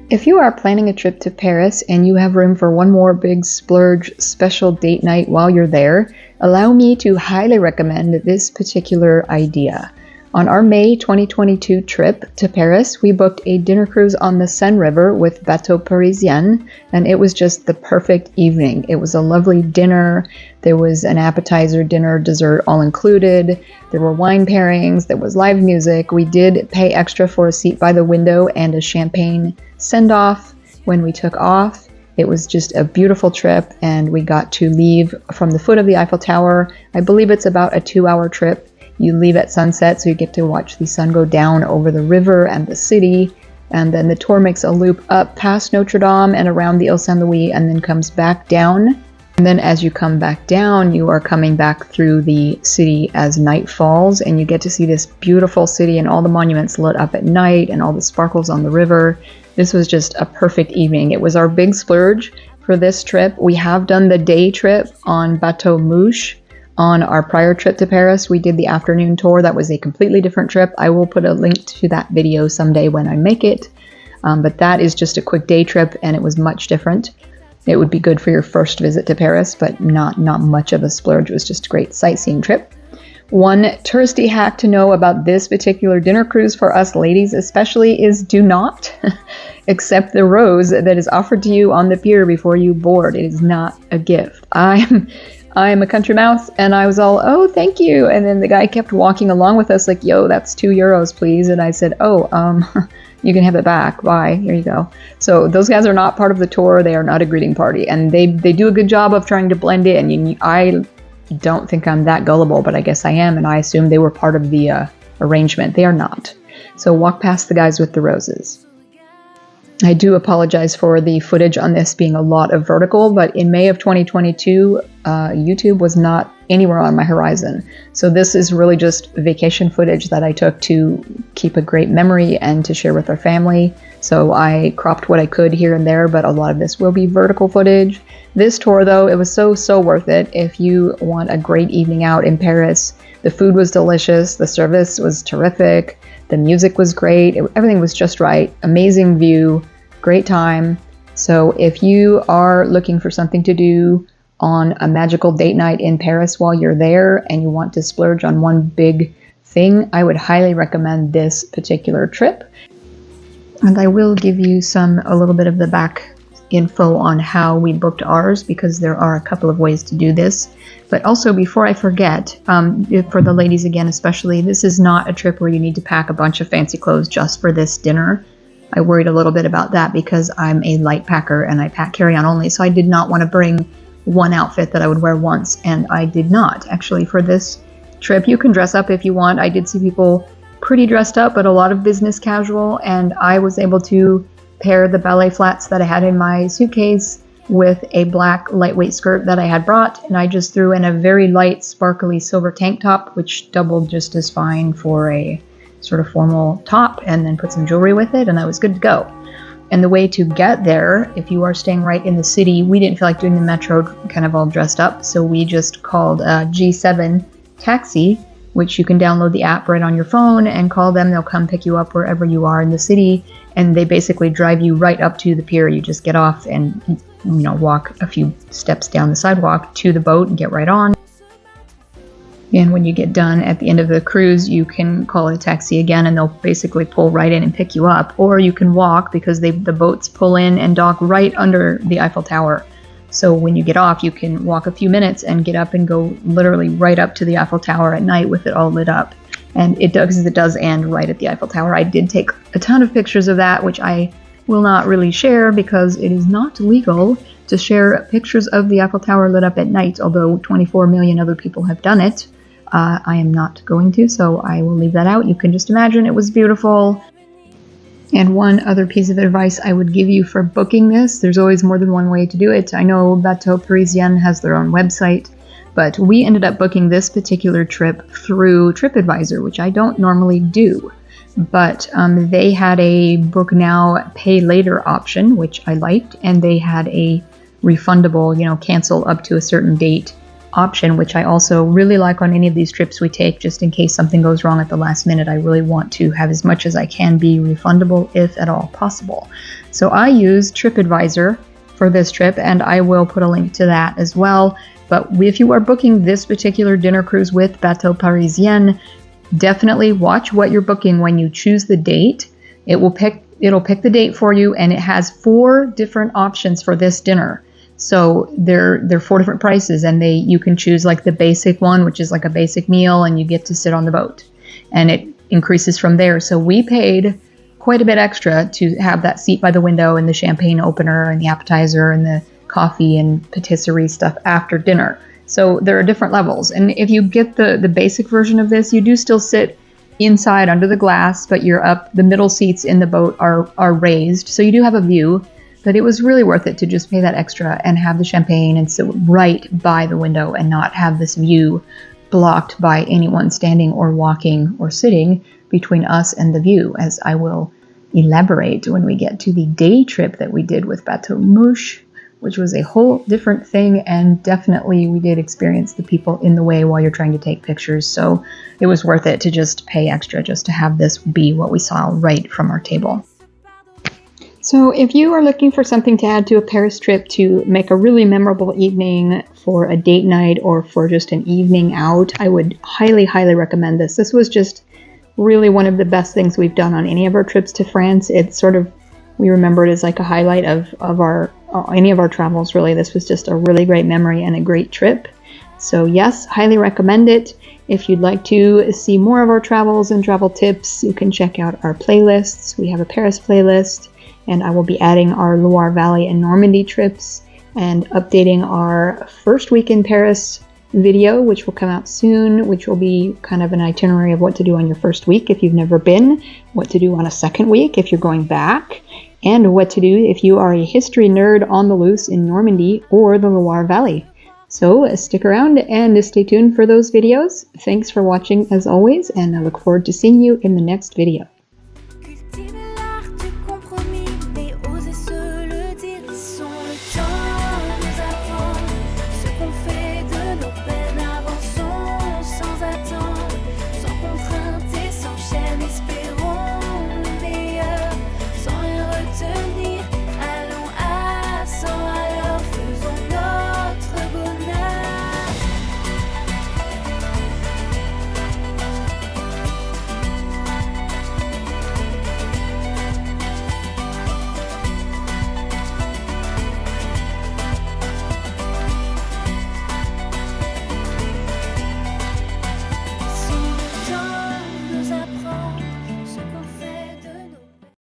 If you are planning a trip to Paris and you have room for one more big splurge special date night while you're there, allow me to highly recommend this particular idea. On our May 2022 trip to Paris, we booked a dinner cruise on the Seine River with Bateaux Parisiens, and it was just the perfect evening. It was a lovely dinner. There was an appetizer, dinner, dessert all included. There were wine pairings. There was live music. We did pay extra for a seat by the window and a champagne send-off when we took off. It was just a beautiful trip, and we got to leave from the foot of the Eiffel Tower. I believe it's about a 2-hour trip. You leave at sunset, so you get to watch the sun go down over the river and the city, and then the tour makes a loop up past Notre Dame and around the Ile Saint-Louis and then comes back down. And then as you come back down, you are coming back through the city as night falls, and you get to see this beautiful city and all the monuments lit up at night and all the sparkles on the river. This was just a perfect evening. It was our big splurge for this trip. We have done the day trip on Bateaux Mouche. On our prior trip to Paris, we did the afternoon tour. That was a completely different trip. I will put a link to that video someday when I make it. But that is just a quick day trip, and it was much different. It would be good for your first visit to Paris, but not much of a splurge. It was just a great sightseeing trip. One touristy hack to know about this particular dinner cruise for us ladies especially is do not accept the rose that is offered to you on the pier before you board. It is not a gift. I am a country mouse, and I was all, oh, thank you. And then the guy kept walking along with us like, yo, that's €2, please. And I said, oh, you can have it back. Bye. Here you go. So those guys are not part of the tour. They are not a greeting party. And they do a good job of trying to blend in. I don't think I'm that gullible, but I guess I am. And I assume they were part of the arrangement. They are not. So walk past the guys with the roses. I do apologize for the footage on this being a lot of vertical, but in May of 2022, YouTube was not anywhere on my horizon. So this is really just vacation footage that I took to keep a great memory and to share with our family. So I cropped what I could here and there, but a lot of this will be vertical footage. This tour, though, it was so worth it. If you want a great evening out in Paris, the food was delicious, the service was terrific, the music was great, everything was just right, amazing view, great time. So if you are looking for something to do on a magical date night in Paris while you're there and you want to splurge on one big thing, I would highly recommend this particular trip. And I will give you a little bit of the back info on how we booked ours, because there are a couple of ways to do this. But also, before I forget, for the ladies again especially, this is not a trip where you need to pack a bunch of fancy clothes just for this dinner. I worried a little bit about that because I'm a light packer and I pack carry-on only, so I did not want to bring one outfit that I would wear once, and I did not. Actually, for this trip, you can dress up if you want. I did see people pretty dressed up, but a lot of business casual, and I was able to pair the ballet flats that I had in my suitcase with a black lightweight skirt that I had brought, and I just threw in a very light sparkly silver tank top, which doubled just as fine for a sort of formal top, and then put some jewelry with it, and I was good to go. And the way to get there, if you are staying right in the city, we didn't feel like doing the metro kind of all dressed up, so we just called a G7 taxi, which you can download the app right on your phone and call them. They'll come pick you up wherever you are in the city, and they basically drive you right up to the pier. You just get off and walk a few steps down the sidewalk to the boat and get right on. And when you get done at the end of the cruise, you can call a taxi again and they'll basically pull right in and pick you up. Or you can walk, because the boats pull in and dock right under the Eiffel Tower. So when you get off, you can walk a few minutes and get up and go literally right up to the Eiffel Tower at night with it all lit up. And it does end right at the Eiffel Tower. I did take a ton of pictures of that, which I will not really share because it is not legal to share pictures of the Eiffel Tower lit up at night, although 24 million other people have done it. I am not going to, so I will leave that out. You can just imagine it was beautiful. And one other piece of advice I would give you for booking this, there's always more than one way to do it. I know Bateaux Parisiens has their own website, but we ended up booking this particular trip through TripAdvisor, which I don't normally do. But they had a book now, pay later option, which I liked, and they had a refundable, cancel up to a certain date option, which I also really like on any of these trips we take, just in case something goes wrong at the last minute. I really want to have as much as I can be refundable if at all possible. So I use TripAdvisor for this trip, and I will put a link to that as well. But if you are booking this particular dinner cruise with Bateaux Parisiens, definitely watch what you're booking when you choose the date. It'll pick the date for you, and it has 4 different options for this dinner. So they're 4 different prices, and you can choose like the basic one, which is like a basic meal, and you get to sit on the boat, and it increases from there. So we paid quite a bit extra to have that seat by the window and the champagne opener and the appetizer and the coffee and patisserie stuff after dinner. So there are different levels, and if you get the basic version of this, you do still sit inside under the glass, but you're up. The middle seats in the boat are raised, so you do have a view. But it was really worth it to just pay that extra and have the champagne and sit right by the window and not have this view blocked by anyone standing or walking or sitting between us and the view, as I will elaborate when we get to the day trip that we did with Bateaux Mouche, which was a whole different thing, and definitely we did experience the people in the way while you're trying to take pictures. So it was worth it to just pay extra just to have this be what we saw right from our table. So if you are looking for something to add to a Paris trip to make a really memorable evening for a date night or for just an evening out, I would highly, highly recommend this. This was just really one of the best things we've done on any of our trips to France. It's sort of, we remember it as like a highlight of any of our travels, really. This was just a really great memory and a great trip. So yes, highly recommend it. If you'd like to see more of our travels and travel tips, you can check out our playlists. We have a Paris playlist, and I will be adding our Loire Valley and Normandy trips and updating our first week in Paris video, which will come out soon, which will be kind of an itinerary of what to do on your first week if you've never been, what to do on a second week if you're going back, and what to do if you are a history nerd on the loose in Normandy or the Loire Valley. So stick around and stay tuned for those videos. Thanks for watching as always, and I look forward to seeing you in the next video.